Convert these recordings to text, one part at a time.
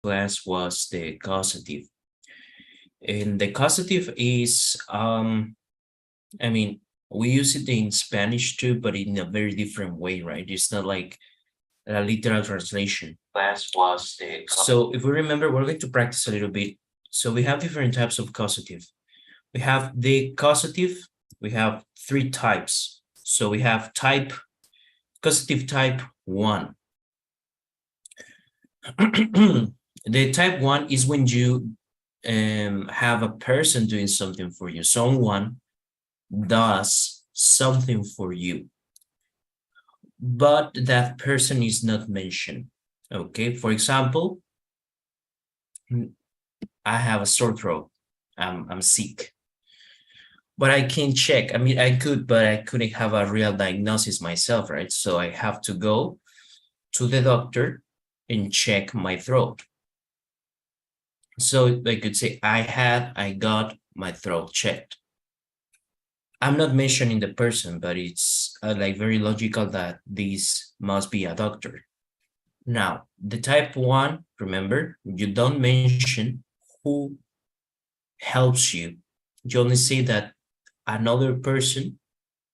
class was the causative. And the causative is, I mean, we use it in Spanish too, but in a very different way, right? It's not like a literal translation. Class was the So if we remember, we're going to practice a little bit. So we have different types of causative. We have the causative, we have three types. So we have causative type 1. The type 1 is when you have a person doing something for you. Someone does something for you, but that person is not mentioned. Okay, for example, I have a sore throat. I'm sick, but I can check. I mean, I could, but I couldn't have a real diagnosis myself, right? So I have to go to the doctor and check my throat. So I could say I got my throat checked. I'm not mentioning the person, but it's like very logical that this must be a doctor. Now, the type 1, remember, you don't mention who helps you. You only say that another person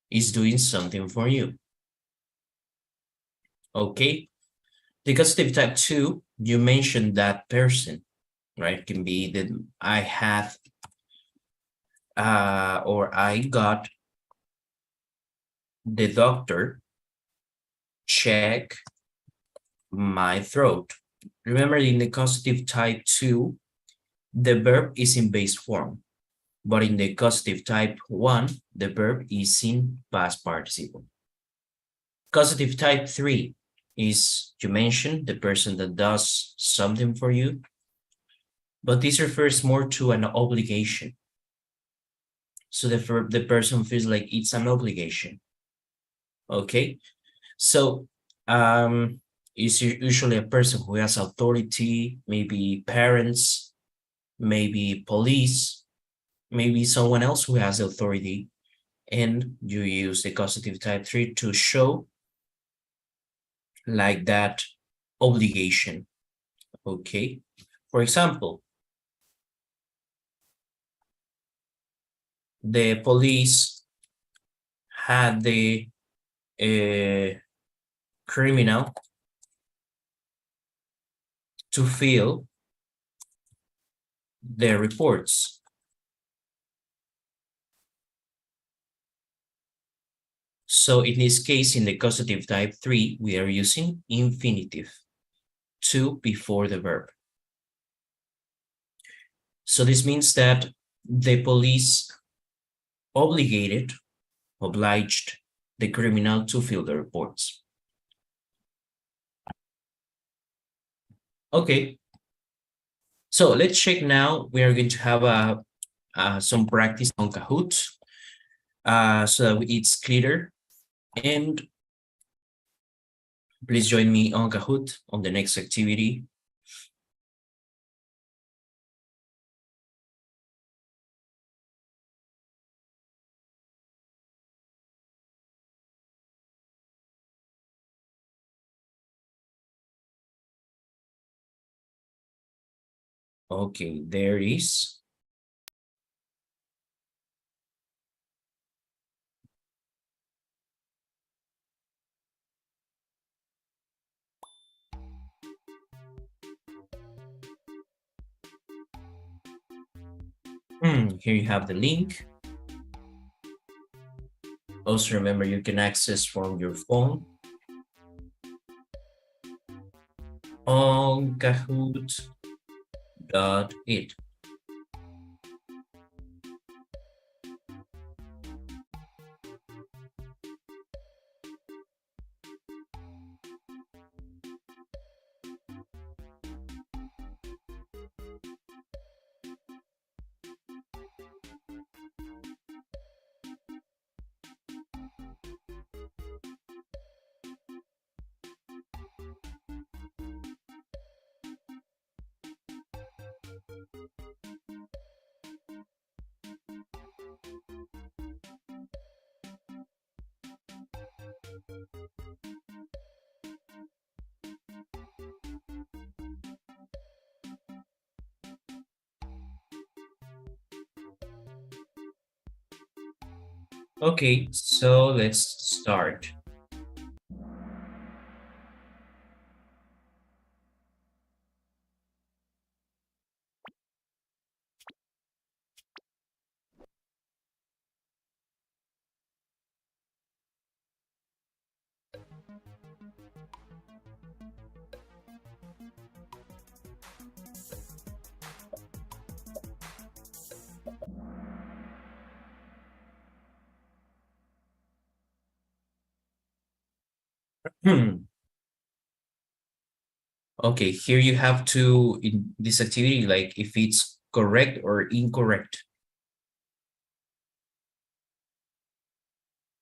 is doing something for you. Okay? Because the type 2, you mentioned that person, right? It can be that I have or I got the doctor check my throat. Remember, in the causative type 2, the verb is in base form, but in the causative type 1, the verb is in past participle. Causative type 3 is, you mentioned, the person that does something for you, but this refers more to an obligation. So the person feels like it's an obligation. Okay? So it's usually a person who has authority, maybe parents, maybe police, maybe someone else who has authority, and you use the causative type 3 to show like that obligation. Okay? For example, the police had the criminal to fill the reports. So in this case, in the causative type 3, we are using infinitive, to before the verb. So this means that the police obliged the criminal to fill the reports. Okay, so let's check now. We are going to have some practice on Kahoot so that it's clearer. And please join me on Kahoot on the next activity. Okay, there is. Here you have the link. Also remember you can access from your phone on kahoot.it. Okay, so let's start. Okay, here you have to, in this activity, like if it's correct or incorrect.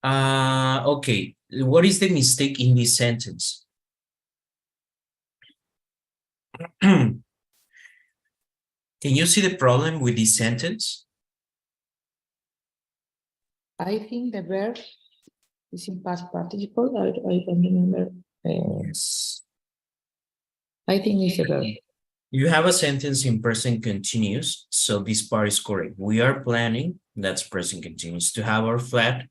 Okay, what is the mistake in this sentence? Can you see the problem with this sentence? I think the verb is in past participle. I don't remember. Yes. I think it's a verb. You have a sentence in present continuous, so this part is correct. We are planning, that's present continuous, to have our flat,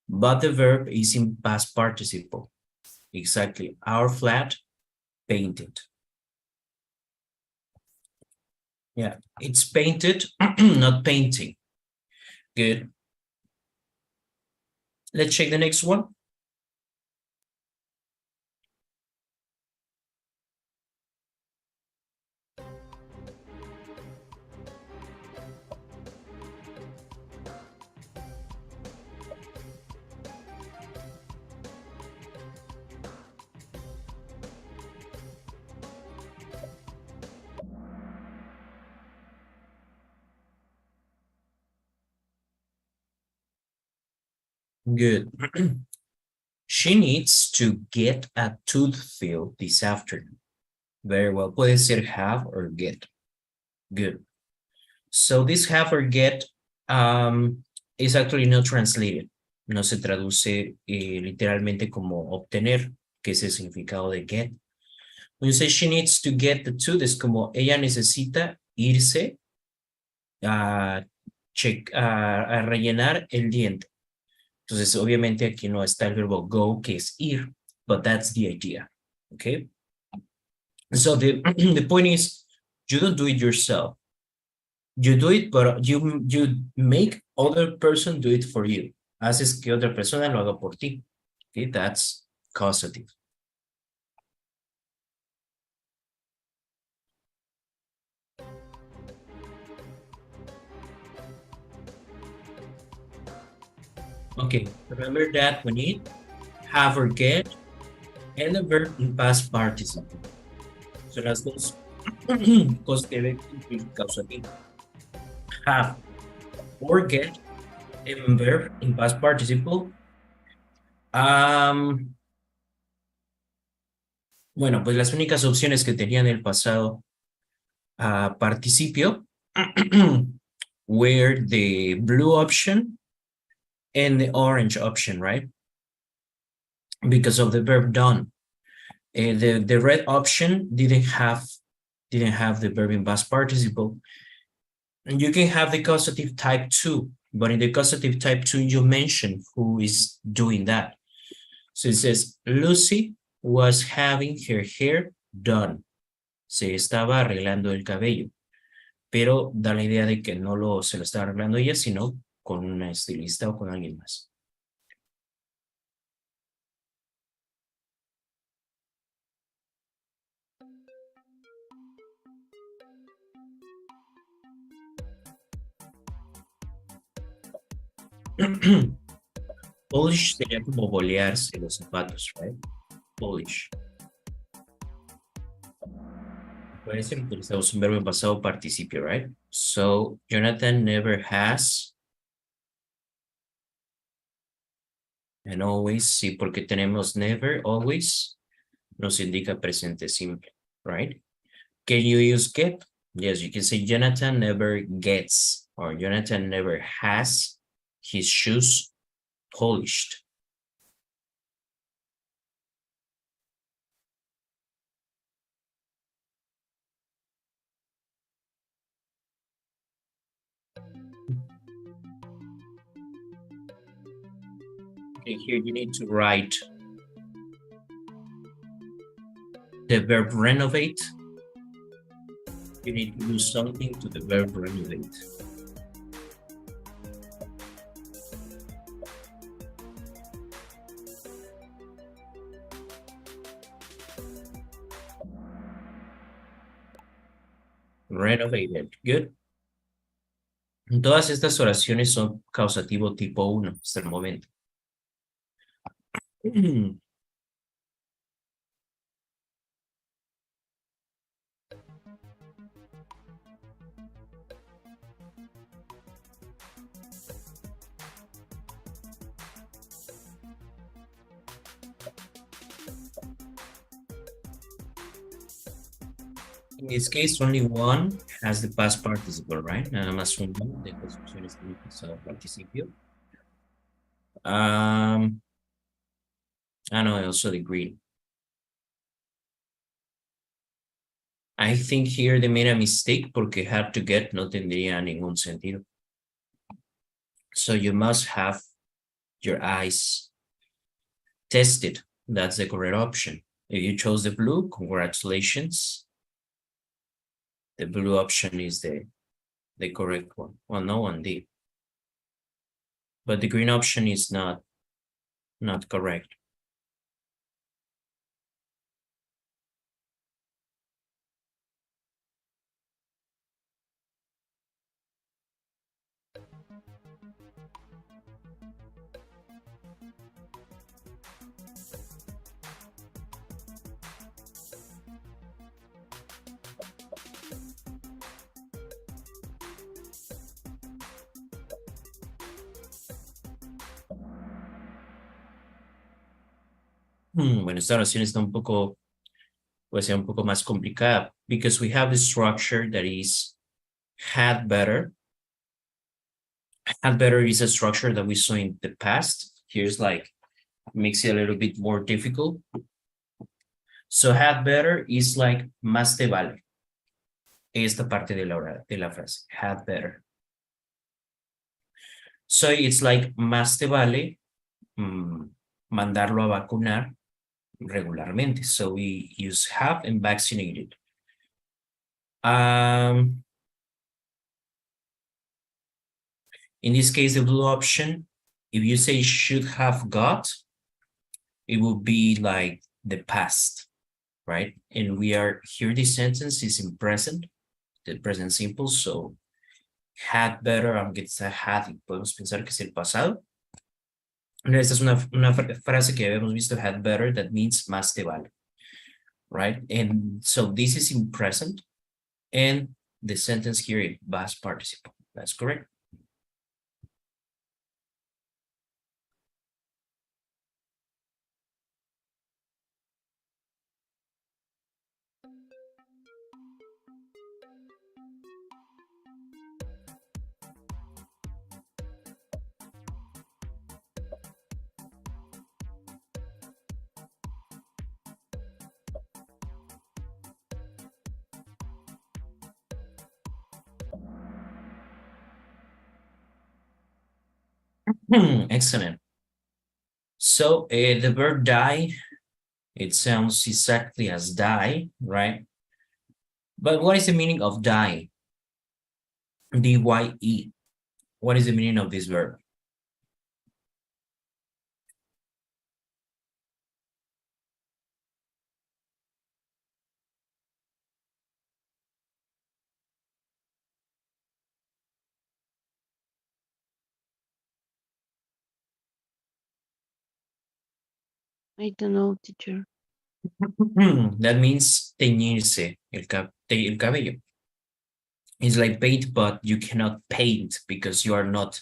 but the verb is in past participle. Exactly, our flat painted. Yeah, it's painted, not painting. Good. Let's check the next one. Good. She needs to get a tooth filled this afternoon. Very well. Puede ser have or get. Good. So this have or get is actually not translated. No se traduce literalmente como obtener, que es el significado de get. When you say she needs to get the tooth, es como ella necesita irse a, a rellenar el diente. Entonces, obviamente aquí no está el verbo go, que es ir, but that's the idea. Okay? So the point is, you don't do it yourself. You do it, but you make other person do it for you. Haces que otra persona lo haga por ti. Okay, that's causative. Okay, remember that we need have or get and the verb in past participle. So las dos cosas que deben cumplir causative. Have or get en verb in past participle. Bueno, pues las únicas opciones que tenía en el pasado participio were the blue option and the orange option, right? Because of the verb done. The red option didn't have the verb in past participle. And you can have the causative type too, but in the causative type two, you mention who is doing that. So it says Lucy was having her hair done. Se estaba arreglando el cabello, pero da la idea de que se lo estaba arreglando ella, sino con una estilista o con alguien más. Polish sería como bolearse los zapatos, right? Polish. Parece que utilizamos un verbo en pasado participio, right? So, Jonathan never has. And always, sí, porque tenemos never, always, nos indica presente simple, right? Can you use get? Yes, you can say Jonathan never gets, or Jonathan never has his shoes polished. Okay, here you need to write the verb renovate. You need to do something to the verb renovate. Renovated. Good. Todas estas oraciones son causativo tipo 1 hasta el momento. In this case, only one has the past participle, right? Nada más uno de construcciones tiene pasado participio. No, also the green. I think here they made a mistake porque have to get no tendría ningún sentido. So you must have your eyes tested. That's the correct option. If you chose the blue, congratulations. The blue option is the correct one. Well, no one did. But the green option is not correct. Bueno, esta oración está un poco, puede ser un poco más complicada because we have the structure that is had better. Had better is a structure that we saw in the past. Here's like, makes it a little bit more difficult. So had better is like más te vale. Esta parte de la frase, had better. So it's like más te vale mandarlo a vacunar regularmente. So we use have and vaccinated. In this case, the blue option, if you say should have got, it will be like the past, right? And we are here, this sentence is in present, the present simple, so had better, aunque está had, podemos pensar que es el pasado. Esta es una frase que habíamos visto, had better, that means más te vale, right? And so this is in present, and the sentence here is past participle. That's correct. Excellent. So the verb die, it sounds exactly as die, right? But what is the meaning of die? D-Y-E. What is the meaning of this verb? I don't know, teacher. That means teñirse, el cabello. It's like paint, but you cannot paint because you are not,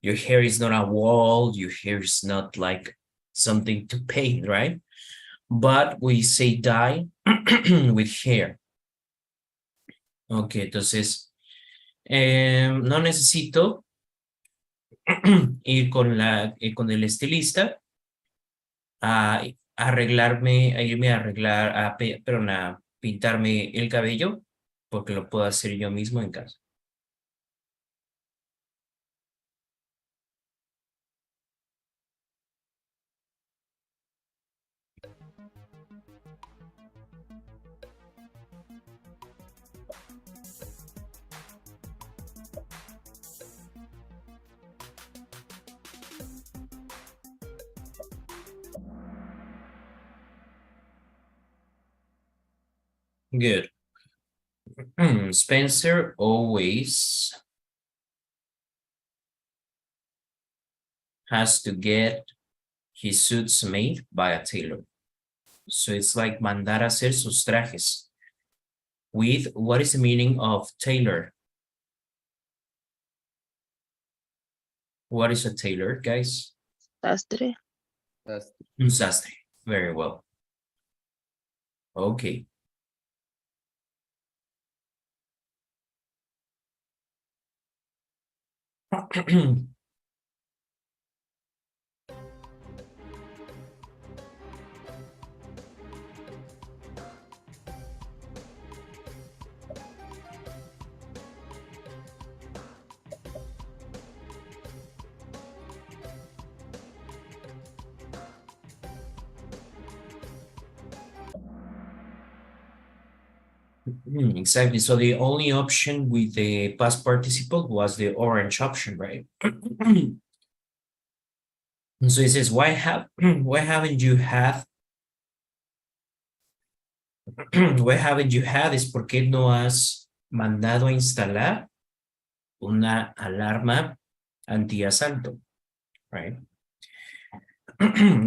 your hair is not a wall, your hair is not like something to paint, right? But we say dye with hair. Ok, entonces, no necesito ir con el estilista a arreglarme, a irme a arreglar, a pintarme el cabello, porque lo puedo hacer yo mismo en casa. Good. Spencer always has to get his suits made by a tailor. So it's like mandar a hacer sus trajes. With what is the meaning of tailor? What is a tailor, guys? Sastre. Un sastre. Very well. Okay. Exactly. So the only option with the past participle was the orange option, right? And so it says, why haven't you had why haven't you had es porque no has mandado a instalar una alarma anti-asalto, right?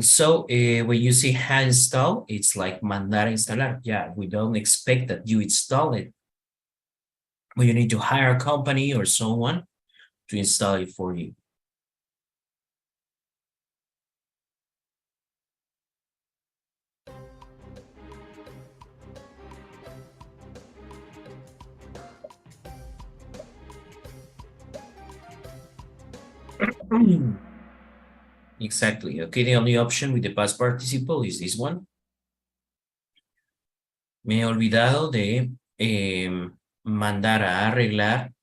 So when you say had install, it's like mandar a instalar. Yeah, we don't expect that you install it. But you need to hire a company or someone to install it for you. Exactly. Okay, the only option with the past participle is this one. Me he olvidado de mandar a arreglar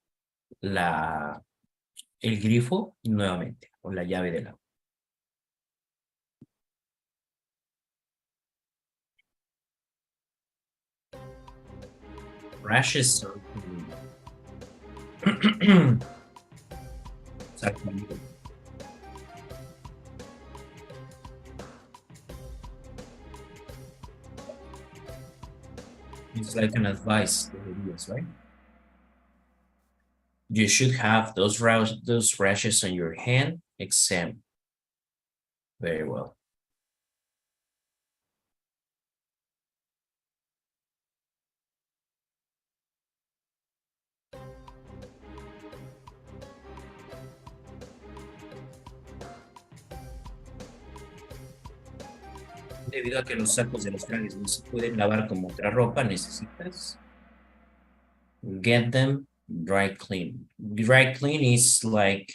el grifo nuevamente, o la llave del agua. Rashes are exactly. It's like an advice to the videos, right? You should have those rashes on your hand exam. Very well. Debido a que los sacos de los trajes no se pueden lavar como otra ropa, necesitas get them dry clean. Dry clean is like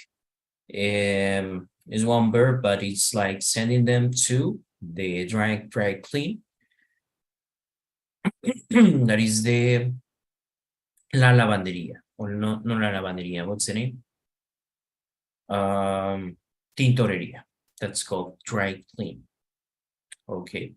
is one verb, but it's like sending them to the dry clean. That is la lavandería, or no la lavandería. What's the name? Tintorería. That's called dry clean. Okay.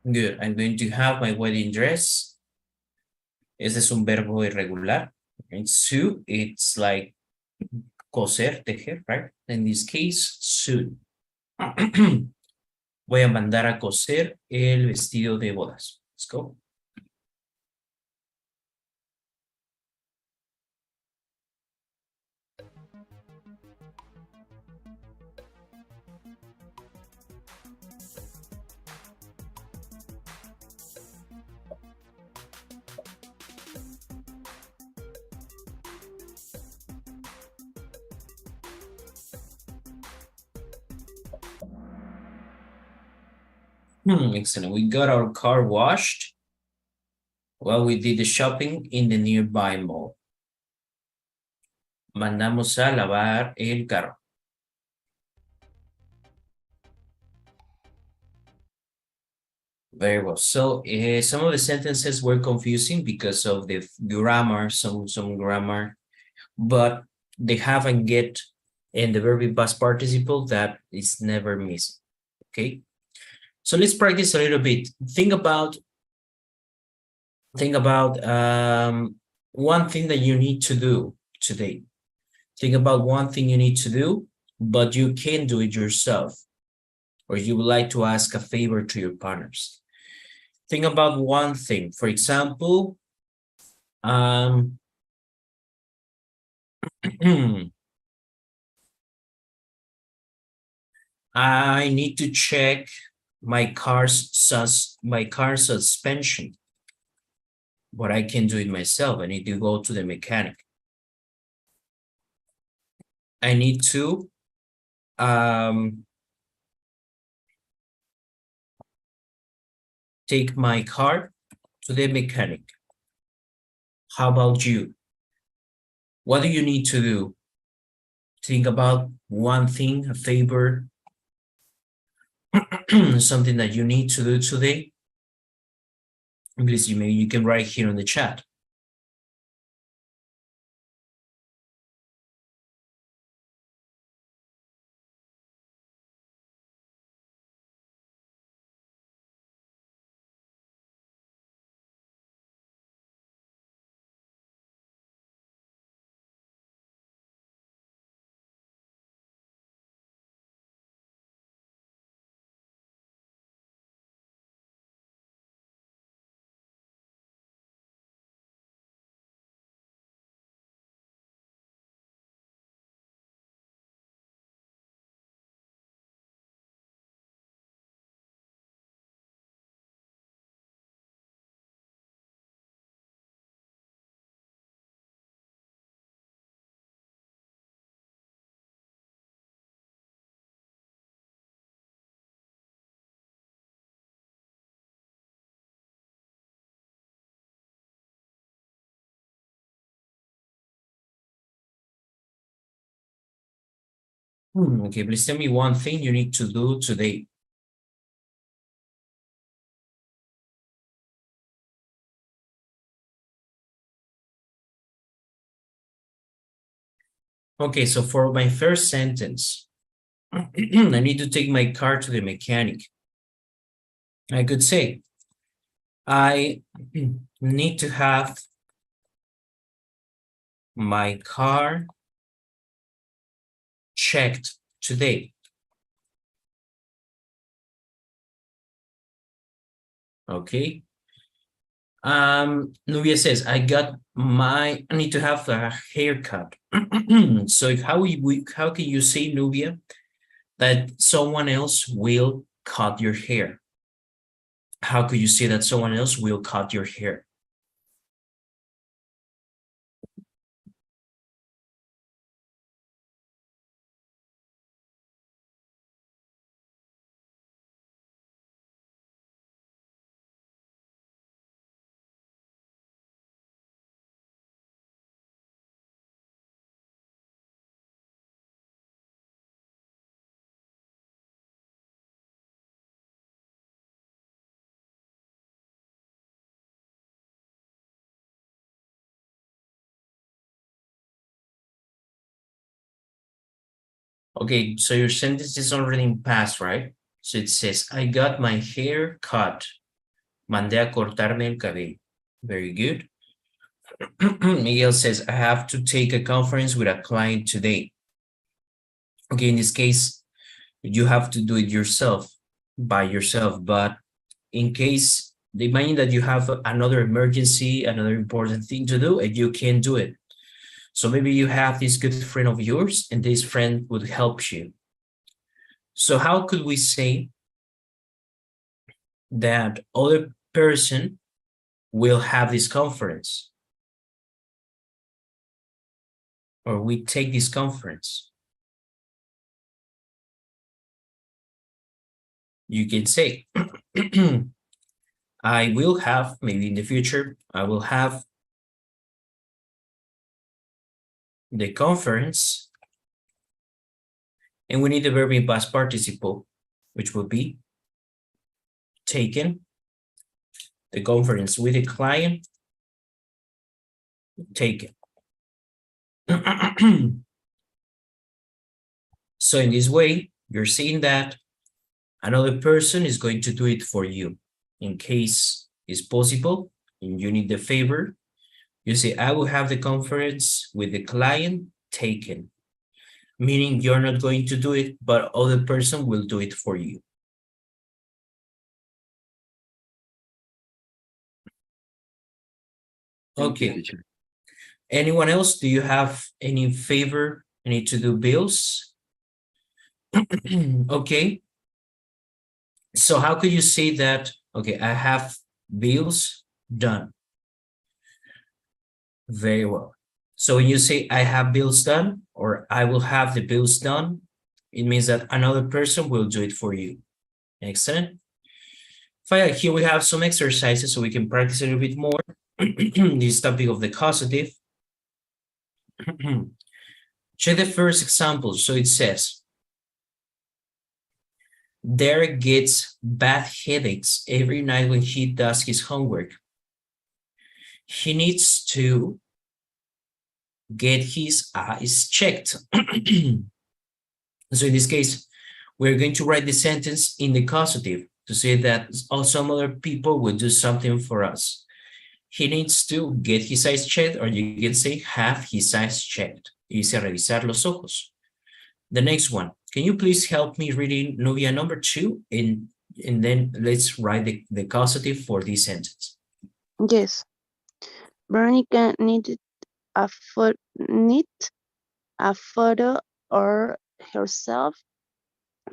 Good. I'm going to have my wedding dress. Ese es un verbo irregular. And suit, it's like coser, tejer, right? In this case, suit. Voy a mandar a coser el vestido de bodas. Let's go. Excellent. We got our car washed. Well, we did the shopping in the nearby mall. Mandamos a lavar el carro. Very well. So some of the sentences were confusing because of the grammar, some grammar but the have and get and the verb in past participle, that is never missing. Okay, so let's practice a little bit. Think about one thing that you need to do today. Think about one thing you need to do, but you can't do it yourself, or you would like to ask a favor to your partners. Think about one thing. For example, I need to check my car's suspension, but I can do it myself. I need to go to the mechanic. I need to take my car to the mechanic. How about you? What do you need to do? Think about one thing, a favor, something that you need to do today. Please, you can write here in the chat. Okay, please tell me one thing you need to do today. Okay, so for my first sentence, I need to take my car to the mechanic. I could say, I need to have my car checked today. Okay. Nubia says, I need to have a haircut. So how can you say, Nubia, that someone else will cut your hair? How could you say that someone else will cut your hair? Okay, so your sentence is already in past, right? So it says, I got my hair cut. Mandé a cortarme el cabello. Very good. Miguel says, I have to take a conference with a client today. Okay, in this case, you have to do it yourself, by yourself. But in case, imagine that you have another emergency, another important thing to do, and you can't do it. So maybe you have this good friend of yours, and this friend would help you. So how could we say that other person will have this conference? Or we take this conference? You can say, I will have, maybe in the future, I will have the conference, and we need the verb in past participle, which will be taken, the conference with the client, taken. So in this way, you're saying that another person is going to do it for you. In case it's possible and you need the favor, you say, I will have the conference with the client taken, meaning you're not going to do it, but other person will do it for you. Thank you, Okay. teacher. Anyone else? Do you have any favor? Any to do bills? Okay. So how could you say that? Okay, I have bills done. Very well. So when you say I have bills done or I will have the bills done, it means that another person will do it for you. Excellent. Fine, here we have some exercises so we can practice a little bit more this topic of the causative. Check the first example. So it says, Derek gets bad headaches every night when he does his homework. He needs to get his eyes checked. So in this case, we're going to write the sentence in the causative to say that some other people will do something for us. He needs to get his eyes checked, or you can say have his eyes checked. Dice revisar los ojos. The next one, can you please help me reading Nubia number 2 and then let's write the causative for this sentence. Yes. Veronica needed a photo or herself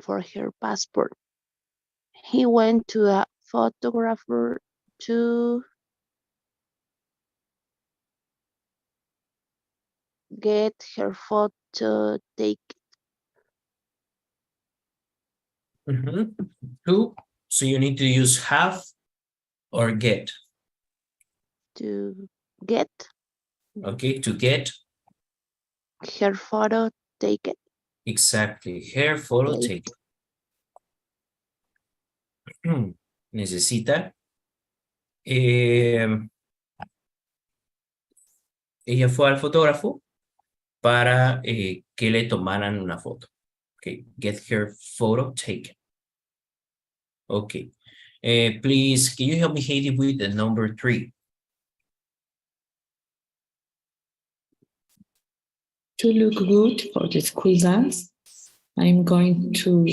for her passport. He went to a photographer to get her photo taken. Who? So you need to use have or get. To get Okay, to get. her photo taken. Exactly, her photo Take. taken. Necesita. Ella fue al fotógrafo para que le tomaran una foto. Okay, get her photo taken. Okay. Please, can you help me, Heidi, with the number 3? To look good for the school dance, I'm going to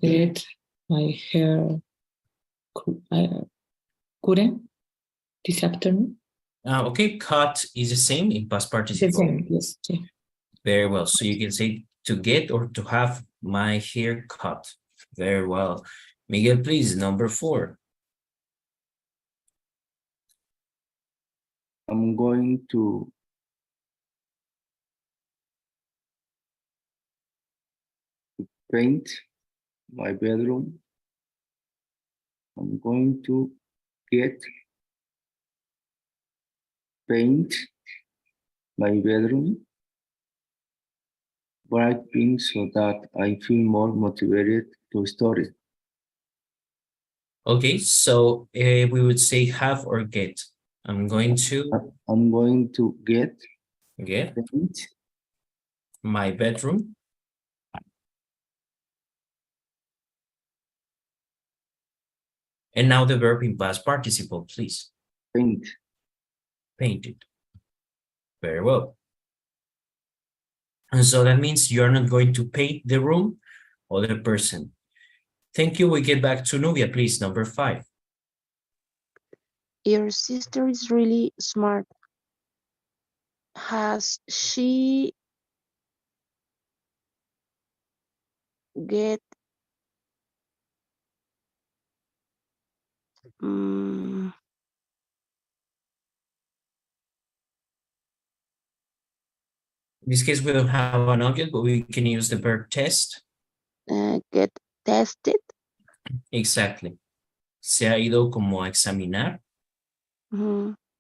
get my hair cut this afternoon. Okay, cut is the same in past The participle. same, yes. Yeah. Very well. So you can say to get or to have my hair cut. Very well. Miguel, please, number 4. I'm going to paint my bedroom. I'm going to get paint my bedroom bright pink so that I feel more motivated to study. Okay, so we would say have or get. I'm going to get paint my bedroom. And now the verb in past participle, please. paint. Painted. Very well. And so that means you're not going to paint the room or the person. Thank you. We get back to Nubia, please. Number 5. Your sister is really smart. Has she get In this case, we don't have an object, but we can use the verb test. get tested? Exactly. Se ha ido como a examinar.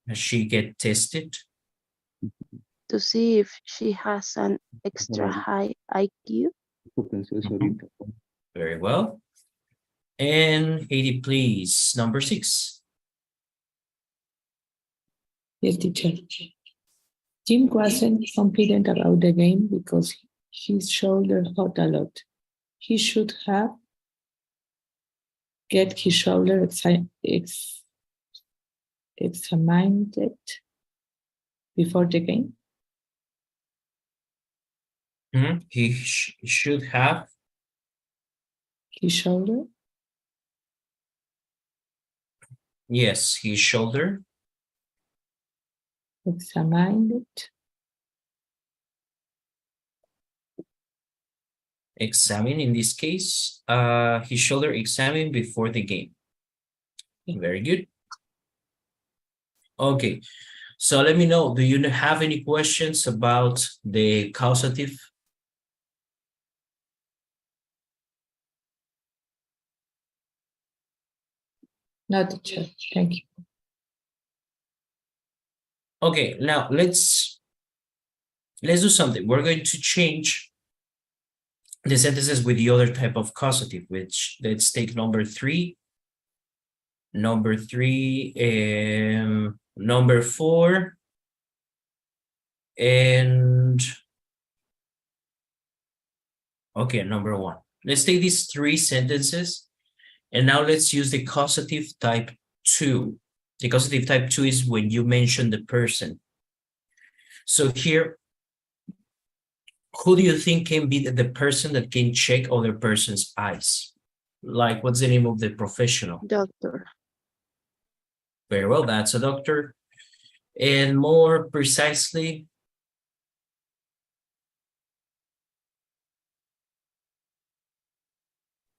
Has she get tested? To see if she has an extra high IQ. Very well. And Heidi, please, number 6. Yes, teacher. Jim wasn't confident about the game because his shoulder hurt a lot. He should have get his shoulder examined before the game. He should have. His shoulder Yes, his shoulder. examined Examine in this case. His shoulder examined before the game. Very good. Okay, so let me know, do you have any questions about the causative? No, teacher. Thank you. Okay, now let's do something. We're going to change the sentences with the other type of causative, which let's take number 3, number 4, and okay, number 1. Let's take these 3 sentences, and now let's use the causative type 2. The causative type 2 is when you mention the person. So here, who do you think can be the person that can check other person's eyes? Like, what's the name of the professional? Doctor. Very well, that's a doctor. And more precisely,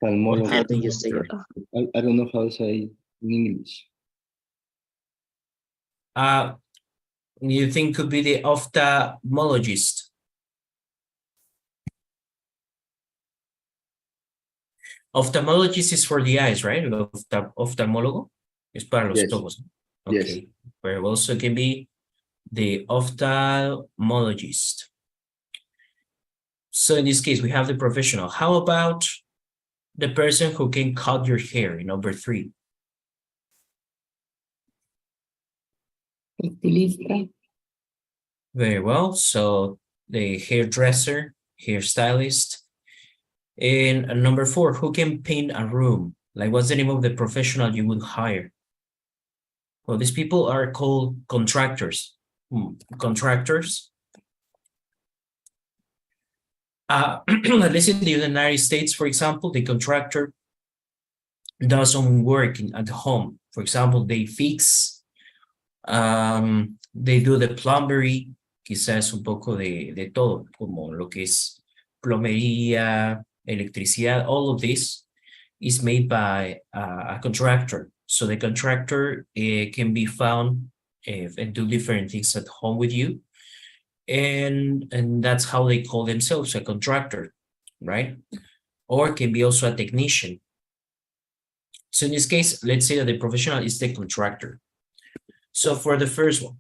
Ophthalmologist. How do you say it? doctor? I don't know how to say in English. You think could be the ophthalmologist? Ophthalmologist is for the eyes, right? Oftalmólogo es para los Yes. ojos. Yes. Okay, very well. So it can be the ophthalmologist. So in this case, we have the professional. How about the person who can cut your hair in number 3? Estilista, Very well. So the hairdresser, hairstylist. And number 4, who can paint a room? Like, what's the name of the professional you would hire? Well, these people are called contractors. Contractors. At least in the United States, for example, the contractor does some work at home. For example, they fix, they do the plumbery, quizás un poco de todo, como lo que es plomería, electricidad, all of this is made by a contractor. So the contractor can be found and do different things at home with you. And that's how they call themselves, a contractor, right? Or can be also a technician. So in this case, let's say that the professional is the contractor. So for the first one,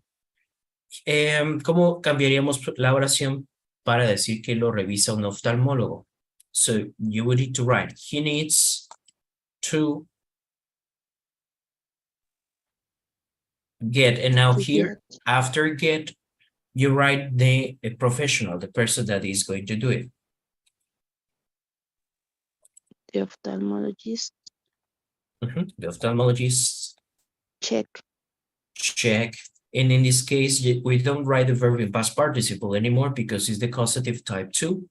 ¿cómo cambiaríamos la oración para decir que lo revisa un oftalmólogo? So you would need to write, he needs to get, and now To here, after get, you write the professional, the person that is going to do it. The ophthalmologist. The ophthalmologist, Check. check. And in this case, we don't write the verb in past participle anymore because it's the causative type 2.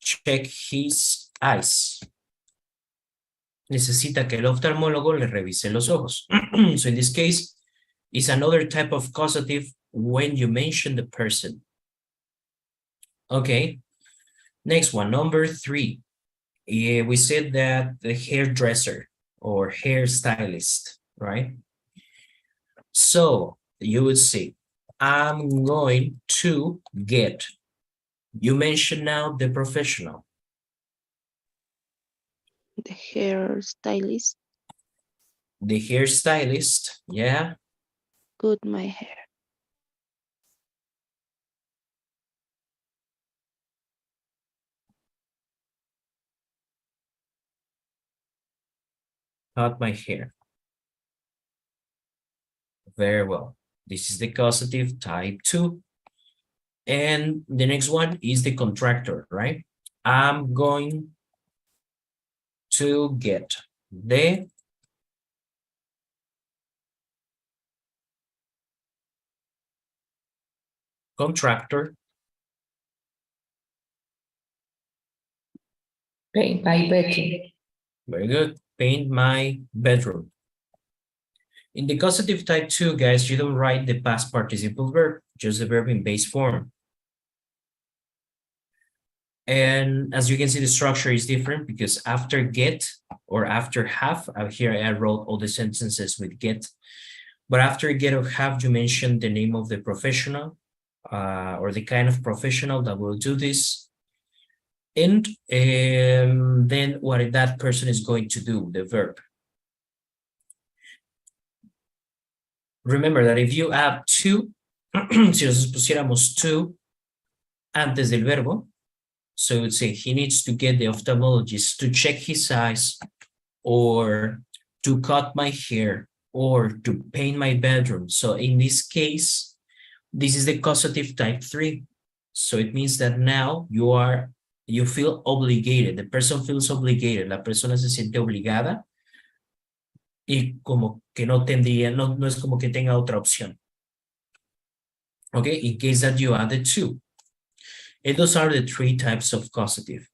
Check his eyes. Necesita que el oftalmólogo le revise los ojos. So in this case, it's another type of causative when you mention the person. Okay. Next one, number 3. Yeah, we said that the hairdresser or hairstylist, right? So you would say, I'm going to get. You mentioned now the professional. The hairstylist. The hairstylist, yeah. Cut my hair. Cut my hair. Very well. This is the causative type 2. And the next one is the contractor, right? I'm going to get the contractor Paint my bedroom. very good, paint my bedroom. In the causative type 2, guys, you don't write the past participle verb, just the verb in base form. And as you can see, the structure is different because after get or after have, here I wrote all the sentences with get, but after get or have, you mentioned the name of the professional or the kind of professional that will do this. And then what that person is going to do, the verb. Remember that if you add to, si nosotros pusiéramos to antes del verbo, so it would say he needs to get the ophthalmologist to check his eyes, or to cut my hair, or to paint my bedroom. So in this case, this is the causative type 3. So it means that now you feel obligated. The person feels obligated. La persona se siente obligada y como que no tendría, no es como que tenga otra opción. Okay, in case that you added to. And those are the 3 types of causative.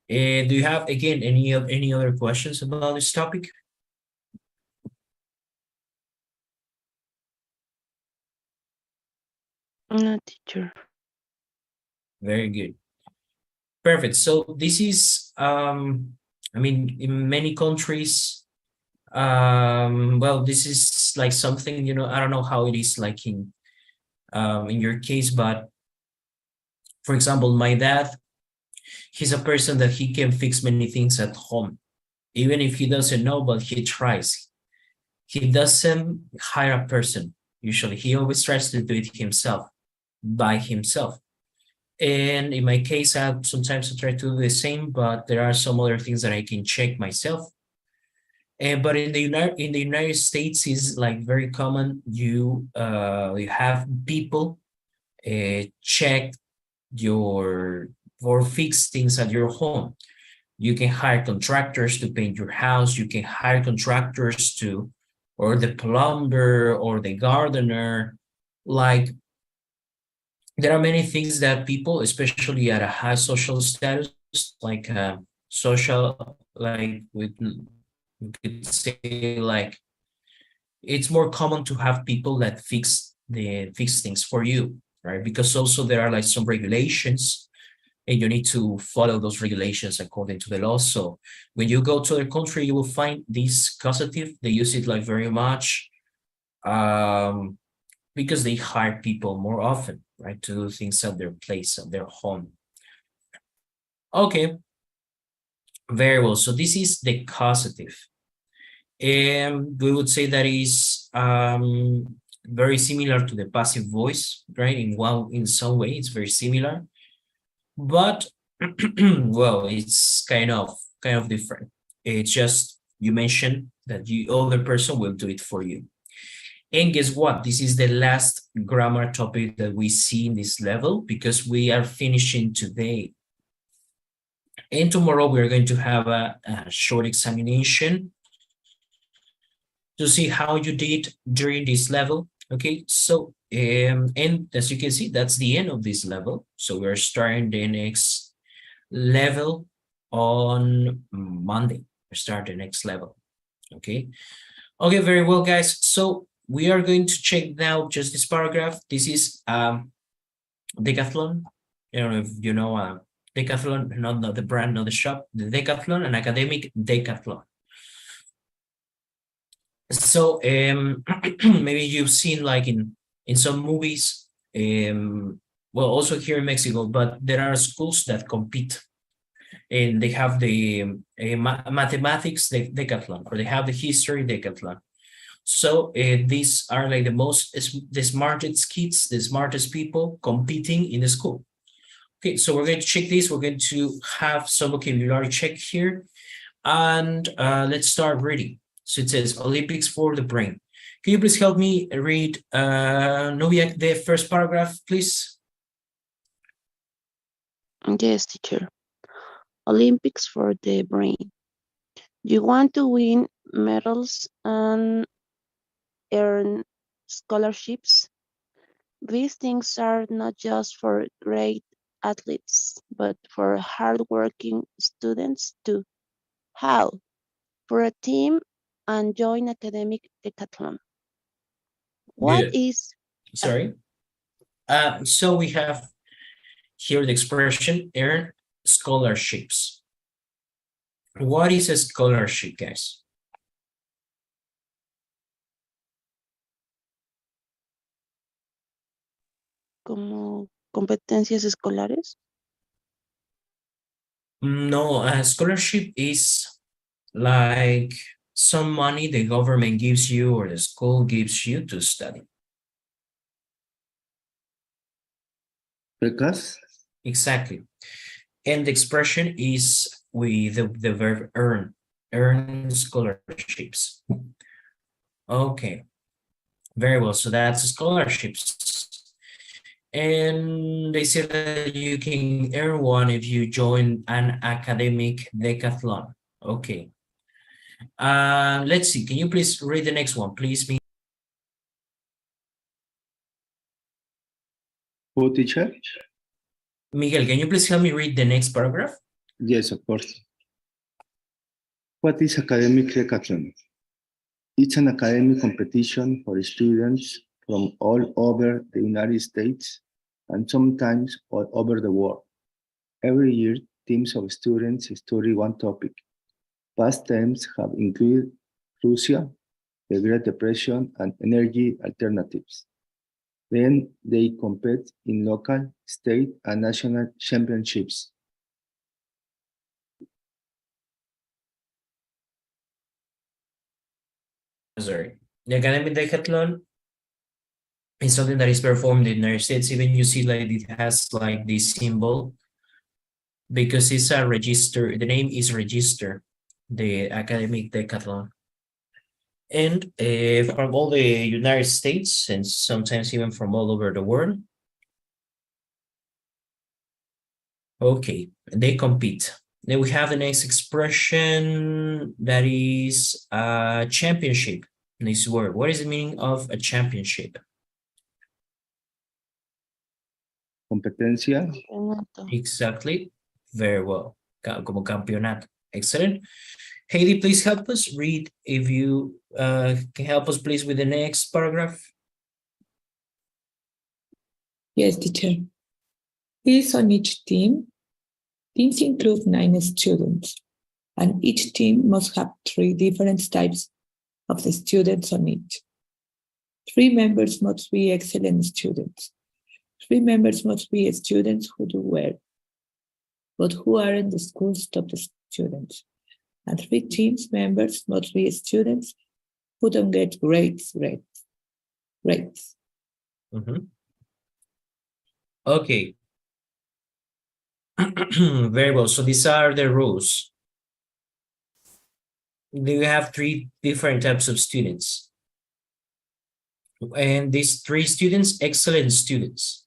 Do you have, again, any other questions about this topic? No, teacher. Very good. Perfect. So this is, I mean, in many countries, well, this is like something, you know, I don't know how it is like in your case, but for example, my dad, he's a person that he can fix many things at home, even if he doesn't know, but he tries. He doesn't hire a person, usually. He always tries to do it himself, by himself. And in my case, sometimes I try to do the same, but there are some other things that I can check myself. But in the United States, is like very common. You have people check or fix things at your home. You can hire contractors to paint your house. You can hire contractors to, or the plumber or the gardener. Like, there are many things that people, especially at a high social status, like social, like with, you could say, like, it's more common to have people that fix things for you, right? Because also there are like some regulations, and you need to follow those regulations according to the law. So when you go to the country, you will find this causative. They use it like very much because they hire people more often, right, to do things at their place, at their home. Okay, very well. So this is the causative. And we would say that is very similar to the passive voice, right? In some way, it's very similar. But well, it's kind of different. It's just you mentioned that the other person will do it for you. And guess what? This is the last grammar topic that we see in this level, because we are finishing today. And tomorrow we're going to have a short examination to see how you did during this level. Okay, so and as you can see, that's the end of this level. So we're starting the next level on Monday. We start the next level. Okay, very well, guys. So we are going to check now just this paragraph. This is Decathlon. I don't know if you know Decathlon, not the brand, not the shop. The Decathlon, an academic Decathlon. So maybe you've seen like in some movies, well, also here in Mexico, but there are schools that compete, and they have the mathematics decathlon, or they have the history decathlon. So these are like the smartest kids, the smartest people competing in the school. Okay, so we're going to check this. We're going to have some vocabulary check here, and let's start reading. So it says Olympics for the brain. Can you please help me read, Nubia, the first paragraph, please? Yes, teacher. Olympics for the brain. You want to win medals and earn scholarships. These things are not just for great athletes, but for hardworking students too. How? For a team and join academic decathlon. What Good. is Sorry. So we have here the expression earn scholarships. What is a scholarship, guys? como competencias escolares? No, a scholarship is like some money the government gives you or the school gives you to study. Becas? Exactly. And the expression is with the verb earn scholarships. Okay, very well. So that's scholarships. And they say that you can earn one if you join an academic decathlon. Okay. Let's see. Can you please read the next one, please? Who, teacher? Miguel, can you please help me read the next paragraph? Yes, of course. What is academic decathlon? It's an academic competition for students from all over the United States and sometimes all over the world. Every year, teams of students study one topic. Past terms have included Russia, the Great Depression, and energy alternatives. Then they compete in local, state, and national championships. Sorry. The academic decathlon is something that is performed in the United States. Even you see like it has like this symbol because it's a register. The name is register, the academic decathlon. And from all the United States and sometimes even from all over the world. Okay, they compete. Then we have the next expression that is a championship. This word. What is the meaning of a championship? Competencia. Campeonato. Exactly. Very well. Como campeonato. Excellent. Heidi, please help us read if you can help us please with the next paragraph. Yes, teacher. Is on each team. Teams include 9 students, and each team must have 3 different types of the students on it. 3 members must be excellent students. 3 members must be students who do well, but who aren't the school's top students. And 3 teams members must be students who don't get grades. Mm-hmm. Okay. Very well. So these are the rules. You have 3 different types of students. And these 3 students, excellent students.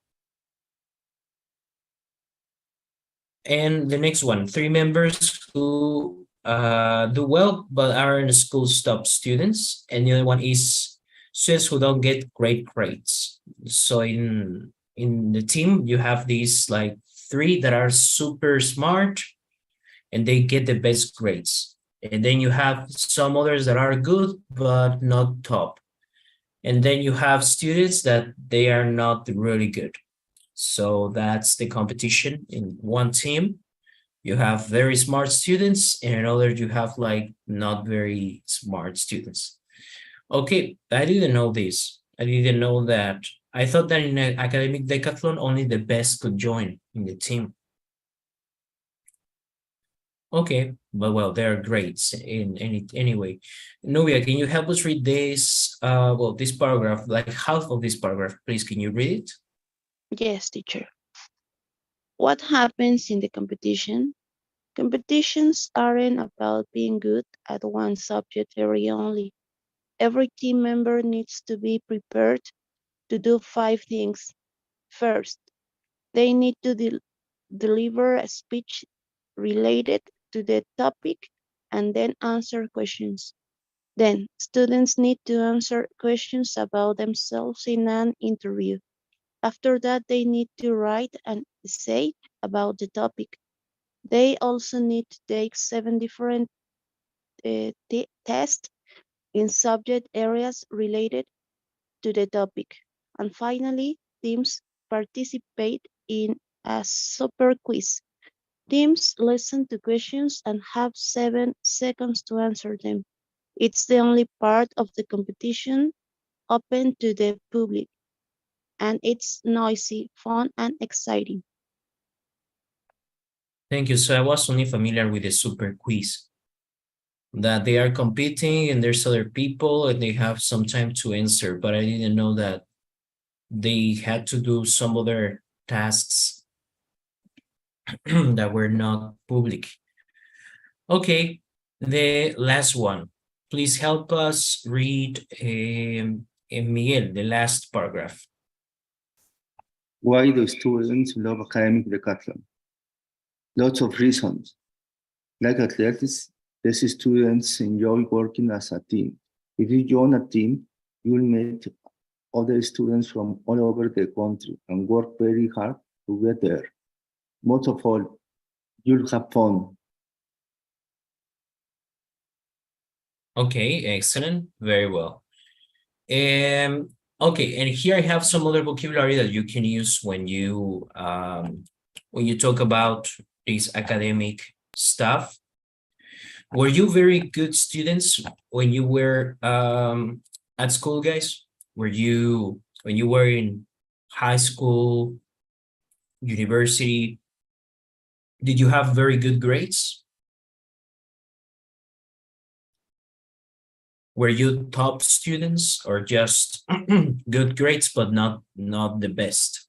And the next one, 3 members who do well, but aren't school's top students. And the other one is students who don't get great grades. So in the team, you have these like 3 that are super smart and they get the best grades. And then you have some others that are good, but not top. And then you have students that they are not really good. So that's the competition in one team. You have very smart students, and in other you have like not very smart students. Okay, I didn't know this. I didn't know that. I thought that in an academic decathlon, only the best could join in the team. Okay, but well, there are grades in anyway. Nubia, can you help us read this? Well, this paragraph, like half of this paragraph, please. Can you read it? Yes, teacher. What happens in the competition? Competitions aren't about being good at one subject area only. Every team member needs to be prepared to do 5 things. First, they need to deliver a speech related to the topic and then answer questions. Then, students need to answer questions about themselves in an interview. After that, they need to write an essay about the topic. They also need to take 7 different tests in subject areas related to the topic. And finally, teams participate in a super quiz. Teams listen to questions and have 7 seconds to answer them. It's the only part of the competition open to the public, and it's noisy, fun, and exciting. Thank you. So I was only familiar with the super quiz, that they are competing and there's other people and they have some time to answer, but I didn't know that they had to do some other tasks that were not public. Okay, the last one. Please help us read Miguel, the last paragraph. Why do students love academic decathlon? Lots of reasons. Like athletics, these students enjoy working as a team. If you join a team, you'll meet other students from all over the country and work very hard to get there. Most of all, you'll have fun. Okay, excellent, very well. Okay, and here I have some other vocabulary that you can use when you talk about this academic stuff. Were you very good students when you were at school, guys? When you were in high school, university, did you have very good grades? Were you top students or just good grades, but not the best?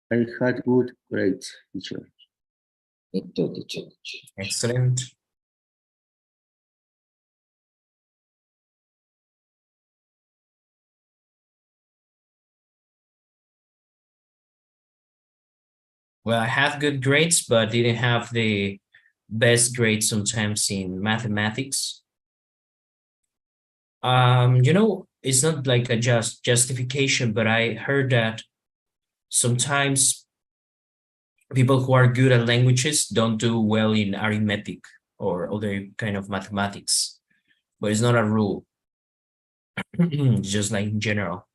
I had good grades, teacher. Me too, teacher. Excellent. Well, I have good grades, but didn't have the best grades sometimes in mathematics. It's not like a justification, but I heard that sometimes people who are good at languages don't do well in arithmetic or other kind of mathematics, but it's not a rule. Just like in general.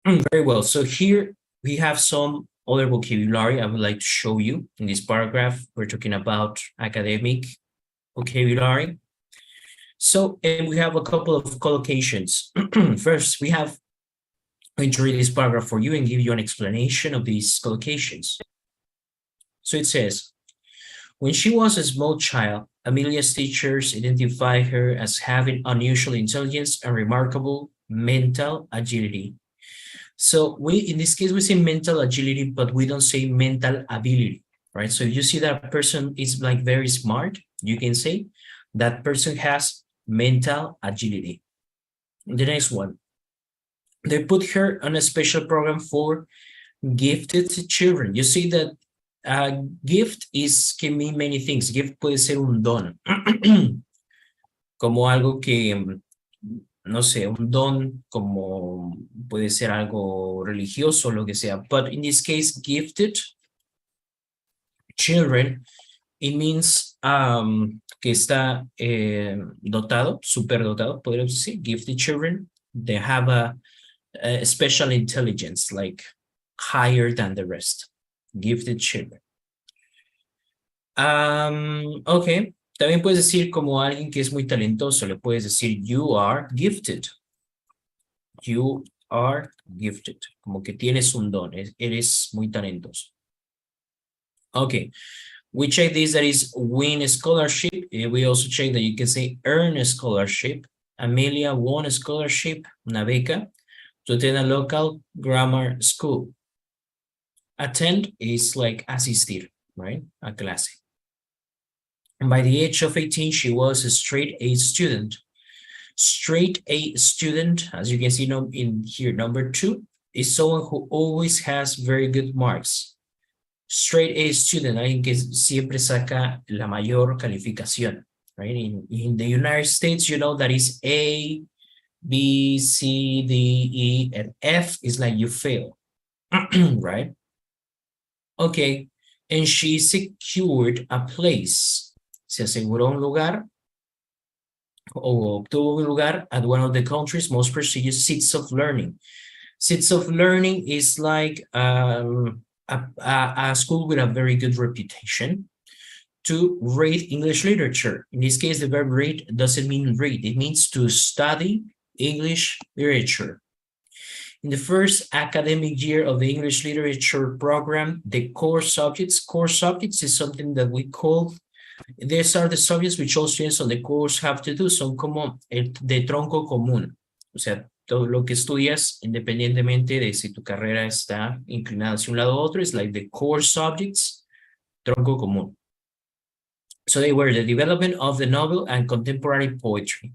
Very well. So here we have some other vocabulary I would like to show you in this paragraph. We're talking about academic vocabulary. So, and we have a couple of collocations. First, we have going to read this paragraph for you and give you an explanation of these collocations. So it says, when she was a small child, Amelia's teachers identified her as having unusual intelligence and remarkable mental agility. So in this case, we say mental agility, but we don't say mental ability, right? So if you see that a person is like very smart, you can say that person has mental agility. The next one, they put her on a special program for gifted children. You see that gift can mean many things. Gift puede ser un don, como algo que, no sé, un don, como puede ser algo religioso, lo que sea. But in this case, gifted children, it means que está dotado, superdotado, podríamos decir, gifted children. They have a special intelligence, like higher than the rest. Gifted children. Okay. También puedes decir como alguien que es muy talentoso, le puedes decir you are gifted. You are gifted. Como que tienes un don, eres muy talentoso. Okay. We check this, that is win a scholarship. We also check that you can say earn a scholarship. Amelia won a scholarship, una beca, to attend a local grammar school. Attend is like asistir, right? A clase. And by the age of 18, she was a straight A student. Straight A student, as you can see in here, number 2, is someone who always has very good marks. Straight A student, alguien que siempre saca la mayor calificación, right? In the United States, you know that is A, B, C, D, E, and F is like you fail, right? Okay, and she secured a place. Se aseguró un lugar o obtuvo un lugar at one of the country's most prestigious seats of learning. Seats of learning is like a school with a very good reputation to read English literature. In this case, the verb read doesn't mean read. It means to study English literature. In the first academic year of the English literature program, the core subjects is something that we call, these are the subjects which all students on the course have to do, son como de tronco común. O sea, todo lo que estudias, independientemente de si tu carrera está inclinada hacia un lado u otro, is like the core subjects, tronco común. So they were the development of the novel and contemporary poetry.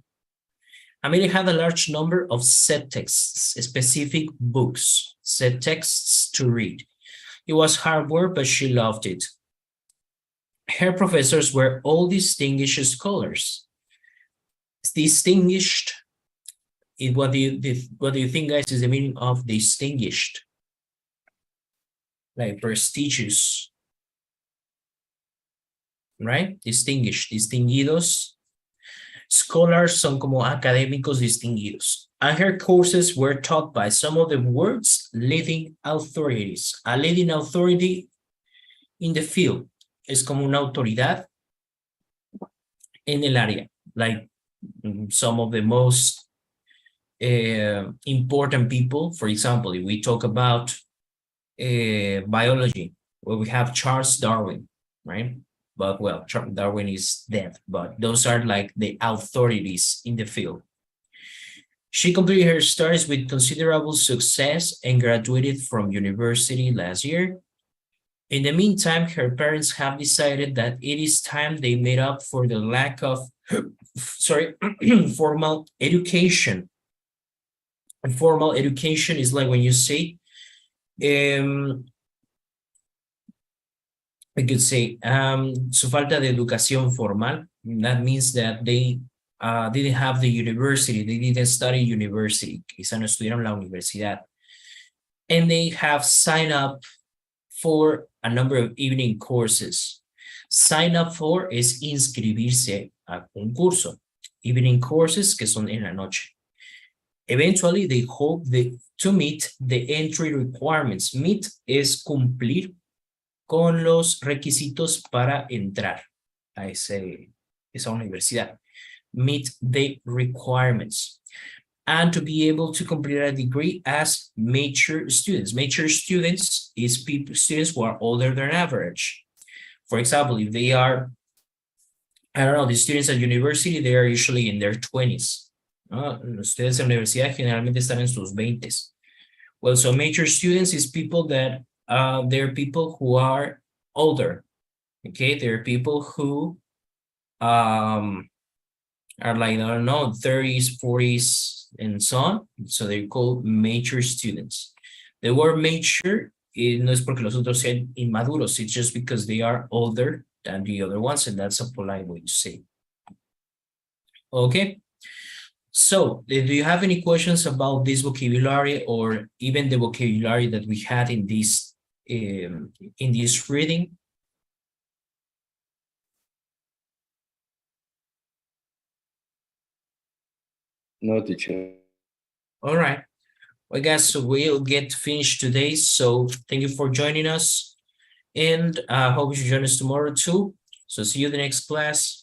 Amelia had a large number of set texts, specific books, set texts to read. It was hard work, but she loved it. Her professors were all distinguished scholars. Distinguished, what do you think, guys, is the meaning of distinguished? Like prestigious, right? Distinguished, distinguidos. Scholars son como académicos distinguidos. And her courses were taught by some of the world's leading authorities. A leading authority in the field es como una autoridad en el área, like some of the most important people. For example, if we talk about biology, well, we have Charles Darwin, right? But well, Darwin is dead, but those are like the authorities in the field. She completed her studies with considerable success and graduated from university last year. In the meantime, her parents have decided that it is time they made up for the lack of formal education. And formal education is like when you say, I could say, su falta de educación formal. That means that they didn't have the university, they didn't study university, quizá no estudiaron la universidad. And they have signed up for a number of evening courses. Sign up for es inscribirse a un curso. Evening courses que son en la noche. Eventually, they hope to meet the entry requirements. Meet es cumplir con los requisitos para entrar a esa universidad. Meet the requirements. And to be able to complete a degree as mature students. Mature students is students who are older than average. For example, if they are, I don't know, the students at university, they are usually in their 20s. Los estudiantes en la universidad generalmente están en sus 20s. Well, so mature students is people that they're people who are older. Okay, they're people who are like, I don't know, 30s, 40s, and so on. So they're called mature students. The word mature no es porque los otros sean inmaduros, it's just because they are older than the other ones, and that's a polite way to say. Okay. So, do you have any questions about this vocabulary or even the vocabulary that we had in this reading? No, teacher. All right. Well, guys, so we'll get finished today. So thank you for joining us. And I hope you join us tomorrow too. So see you in the next class.